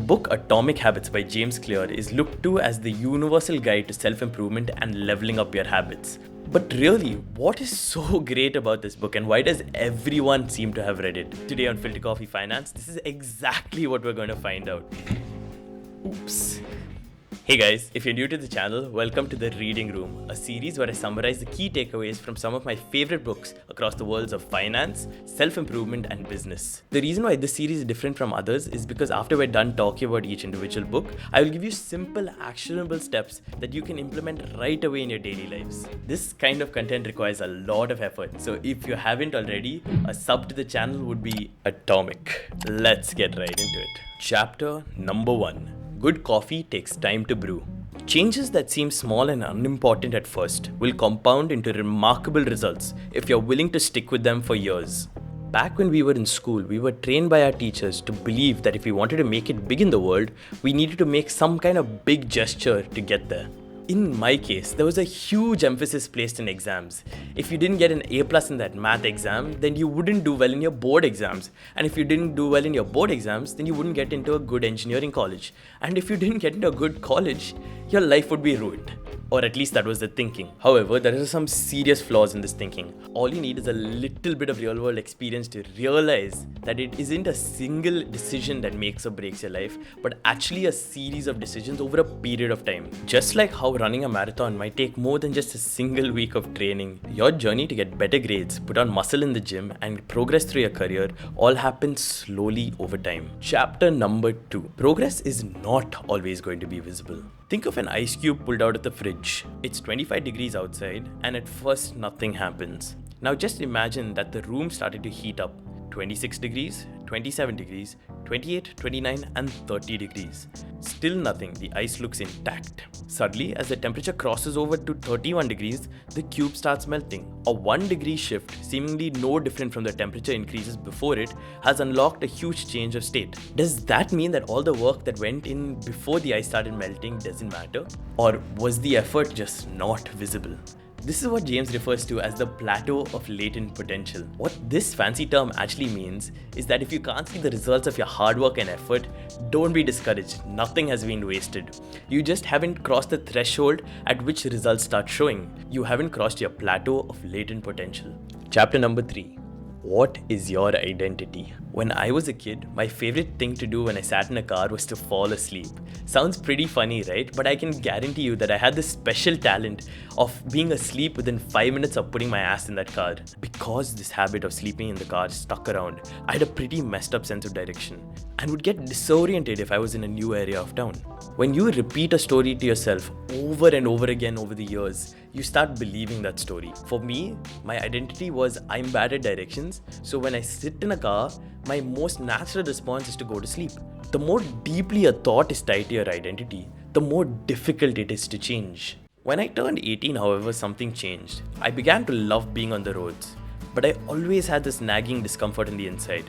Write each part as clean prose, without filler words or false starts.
book Atomic Habits by James Clear is looked to as the universal guide to self-improvement and leveling up your habits. But really, what is so great about this book and why does everyone seem to have read it? Today on Filter Coffee Finance, this is exactly what we're going to find out. Oops. Hey guys, if you're new to the channel, welcome to The Reading Room, a series where I summarize the key takeaways from some of my favorite books across the worlds of finance, self-improvement and business. The reason why this series is different from others is because after we're done talking about each individual book, I will give you simple, actionable steps that you can implement right away in your daily lives. This kind of content requires a lot of effort, so if you haven't already, a sub to the channel would be atomic. Let's get right into it. Chapter number 1. Good coffee takes time to brew. Changes that seem small and unimportant at first will compound into remarkable results if you're willing to stick with them for years. Back when we were in school, we were trained by our teachers to believe that if we wanted to make it big in the world, we needed to make some kind of big gesture to get there. In my case, there was a huge emphasis placed in exams. If you didn't get an A+ in that math exam, then you wouldn't do well in your board exams. And if you didn't do well in your board exams, then you wouldn't get into a good engineering college. And if you didn't get into a good college, your life would be ruined. Or at least that was the thinking. However, there are some serious flaws in this thinking. All you need is a little bit of real-world experience to realize that it isn't a single decision that makes or breaks your life, but actually a series of decisions over a period of time. Just like how running a marathon might take more than just a single week of training, your journey to get better grades, put on muscle in the gym, and progress through your career all happens slowly over time. Chapter number 2. Progress is not always going to be visible. Think of an ice cube pulled out of the fridge. It's 25 degrees outside and at first nothing happens. Now just imagine that the room started to heat up. 26 degrees, 27 degrees, 28, 29 and 30 degrees. Still nothing, the ice looks intact. Suddenly, as the temperature crosses over to 31 degrees, the cube starts melting. A 1 degree shift, seemingly no different from the temperature increases before it, has unlocked a huge change of state. Does that mean that all the work that went in before the ice started melting doesn't matter? Or was the effort just not visible? This is what James refers to as the plateau of latent potential. What this fancy term actually means is that if you can't see the results of your hard work and effort, don't be discouraged. Nothing has been wasted. You just haven't crossed the threshold at which results start showing. You haven't crossed your plateau of latent potential. Chapter number 3. What is your identity? When I was a kid, my favorite thing to do when I sat in a car was to fall asleep. Sounds pretty funny, right? But I can guarantee you that I had this special talent of being asleep within 5 minutes of putting my ass in that car. Because this habit of sleeping in the car stuck around, I had a pretty messed up sense of direction and would get disoriented if I was in a new area of town. When you repeat a story to yourself over and over again over the years, you start believing that story. For me, my identity was I'm bad at directions, so when I sit in a car, my most natural response is to go to sleep. The more deeply a thought is tied to your identity, the more difficult it is to change. When I turned 18, however, something changed. I began to love being on the roads, but I always had this nagging discomfort on the inside.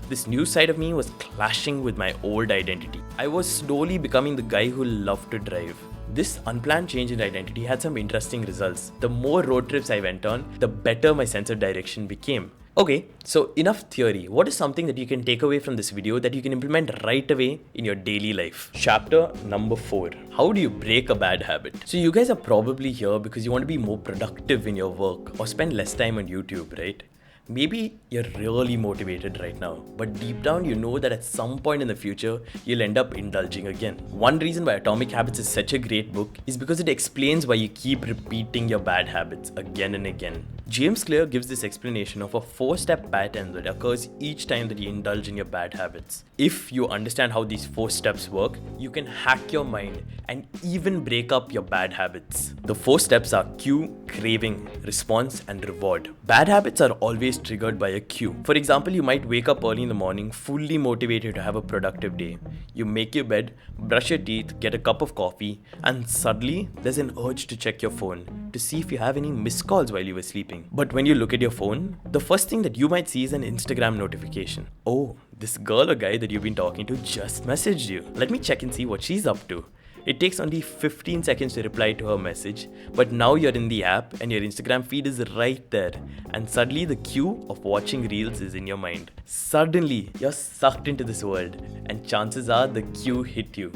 This new side of me was clashing with my old identity. I was slowly becoming the guy who loved to drive. This unplanned change in identity had some interesting results. The more road trips I went on, the better my sense of direction became. Okay, so enough theory. What is something that you can take away from this video that you can implement right away in your daily life? Chapter number 4. How do you break a bad habit? So you guys are probably here because you want to be more productive in your work or spend less time on YouTube, right? Maybe you're really motivated right now, but deep down you know that at some point in the future, you'll end up indulging again. One reason why Atomic Habits is such a great book is because it explains why you keep repeating your bad habits again and again. James Clear gives this explanation of a 4-step pattern that occurs each time that you indulge in your bad habits. If you understand how these 4 steps work, you can hack your mind and even break up your bad habits. The 4 steps are cue, craving, response, and reward. Bad habits are always triggered by a cue. For example, you might wake up early in the morning fully motivated to have a productive day. You make your bed, brush your teeth, get a cup of coffee, and suddenly there's an urge to check your phone to see if you have any missed calls while you were sleeping. But when you look at your phone, the first thing that you might see is an Instagram notification. Oh, this girl or guy that you've been talking to just messaged you. Let me check and see what she's up to. It takes only 15 seconds to reply to her message, but now you're in the app and your Instagram feed is right there, and suddenly the queue of watching reels is in your mind. Suddenly, you're sucked into this world, and chances are the queue hit you.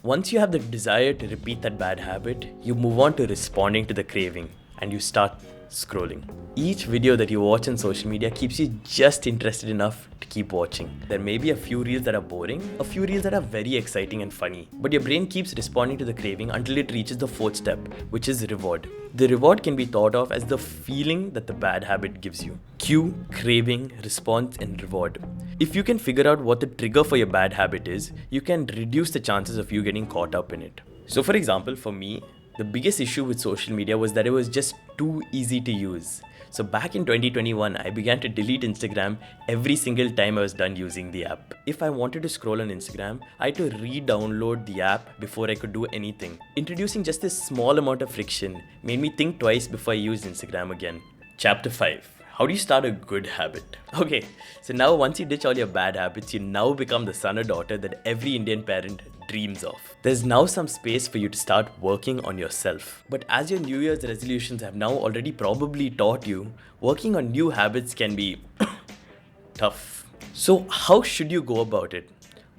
Once you have the desire to repeat that bad habit, you move on to responding to the craving, and you start scrolling. Each video that you watch on social media keeps you just interested enough to keep watching. There may be a few reels that are boring, a few reels that are very exciting and funny, but your brain keeps responding to the craving until it reaches the fourth step, which is reward. The reward can be thought of as the feeling that the bad habit gives you. Cue, craving, response, and reward. If you can figure out what the trigger for your bad habit is, you can reduce the chances of you getting caught up in it. So for example, for me, the biggest issue with social media was that it was just too easy to use. So back in 2021, I began to delete Instagram every single time I was done using the app. If I wanted to scroll on Instagram, I had to re-download the app before I could do anything. Introducing just this small amount of friction made me think twice before I used Instagram again. Chapter 5. How do you start a good habit? Okay, so now once you ditch all your bad habits, you now become the son or daughter that every Indian parent dreams of. There's now some space for you to start working on yourself. But as your New Year's resolutions have now already probably taught you, working on new habits can be tough. So how should you go about it?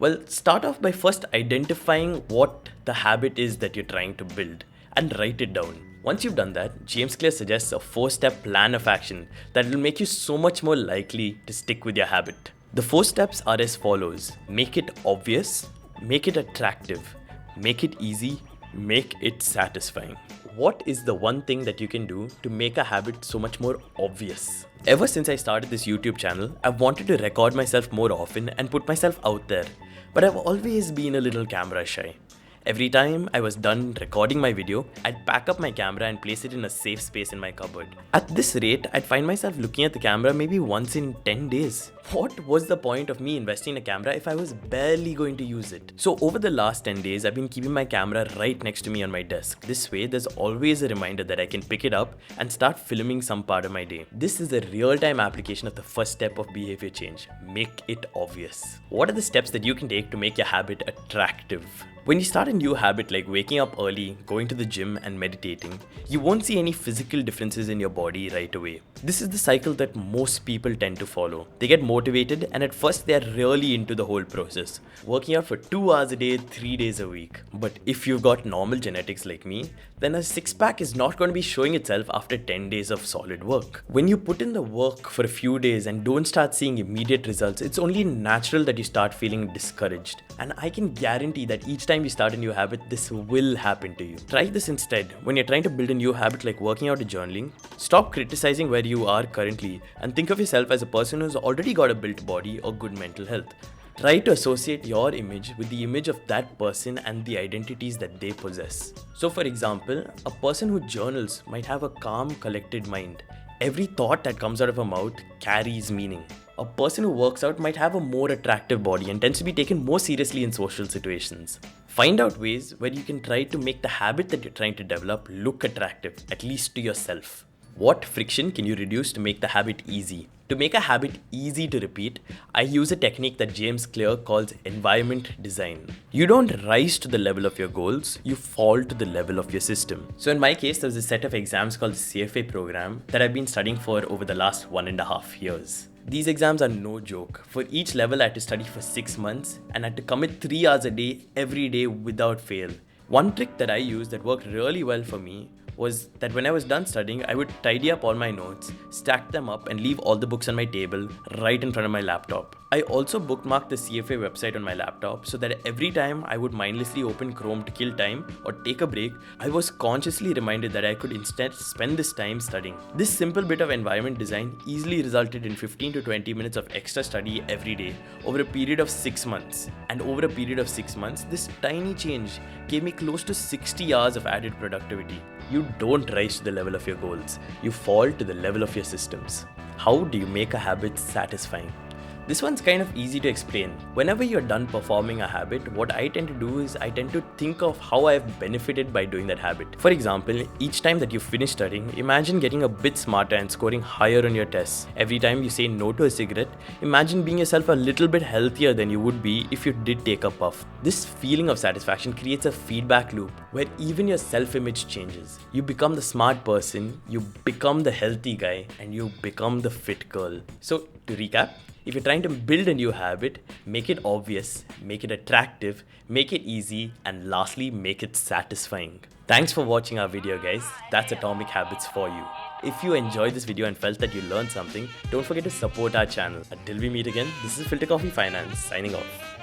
Well, start off by first identifying what the habit is that you're trying to build and write it down. Once you've done that, James Clear suggests a 4-step plan of action that will make you so much more likely to stick with your habit. The 4 steps are as follows. Make it obvious, make it attractive, make it easy, make it satisfying. What is the one thing that you can do to make a habit so much more obvious? Ever since I started this YouTube channel, I've wanted to record myself more often and put myself out there, but I've always been a little camera shy. Every time I was done recording my video, I'd pack up my camera and place it in a safe space in my cupboard. At this rate, I'd find myself looking at the camera maybe once in 10 days. What was the point of me investing in a camera if I was barely going to use it? So over the last 10 days, I've been keeping my camera right next to me on my desk. This way, there's always a reminder that I can pick it up and start filming some part of my day. This is a real-time application of the first step of behavior change. Make it obvious. What are the steps that you can take to make your habit attractive? When you start a new habit like waking up early, going to the gym and meditating, you won't see any physical differences in your body right away. This is the cycle that most people tend to follow. They get motivated and at first they are really into the whole process, working out for 2 hours a day, 3 days a week. But if you've got normal genetics like me, then a six-pack is not going to be showing itself after 10 days of solid work. When you put in the work for a few days and don't start seeing immediate results, it's only natural that you start feeling discouraged. And I can guarantee that each time you start a new habit, this will happen to you. Try this instead. When you're trying to build a new habit like working out or journaling, stop criticizing where you are currently and think of yourself as a person who's already got a built body or good mental health. Try to associate your image with the image of that person and the identities that they possess. So for example, a person who journals might have a calm, collected mind. Every thought that comes out of her mouth carries meaning. A person who works out might have a more attractive body and tends to be taken more seriously in social situations. Find out ways where you can try to make the habit that you're trying to develop look attractive, at least to yourself. What friction can you reduce to make the habit easy? To make a habit easy to repeat, I use a technique that James Clear calls environment design. You don't rise to the level of your goals, you fall to the level of your system. So in my case, there was a set of exams called the CFA program that I've been studying for over the last 1.5 years. These exams are no joke. For each level, I had to study for 6 months and I had to commit 3 hours a day, every day without fail. One trick that I used that worked really well for me was that when I was done studying, I would tidy up all my notes, stack them up and leave all the books on my table right in front of my laptop. I also bookmarked the CFA website on my laptop so that every time I would mindlessly open Chrome to kill time or take a break, I was consciously reminded that I could instead spend this time studying. This simple bit of environment design easily resulted in 15 to 20 minutes of extra study every day over a period of 6 months. And over a period of 6 months, this tiny change gave me close to 60 hours of added productivity. You don't rise to the level of your goals, you fall to the level of your systems. How do you make a habit satisfying? This one's kind of easy to explain. Whenever you're done performing a habit, what I tend to do is I tend to think of how I've benefited by doing that habit. For example, each time that you finish studying, imagine getting a bit smarter and scoring higher on your tests. Every time you say no to a cigarette, imagine being yourself a little bit healthier than you would be if you did take a puff. This feeling of satisfaction creates a feedback loop where even your self-image changes. You become the smart person, you become the healthy guy, and you become the fit girl. So to recap, if you're trying to build a new habit, make it obvious, make it attractive, make it easy, and lastly, make it satisfying. Thanks for watching our video, guys. That's Atomic Habits for you. If you enjoyed this video and felt that you learned something, don't forget to support our channel. Until we meet again, this is Filter Coffee Finance signing off.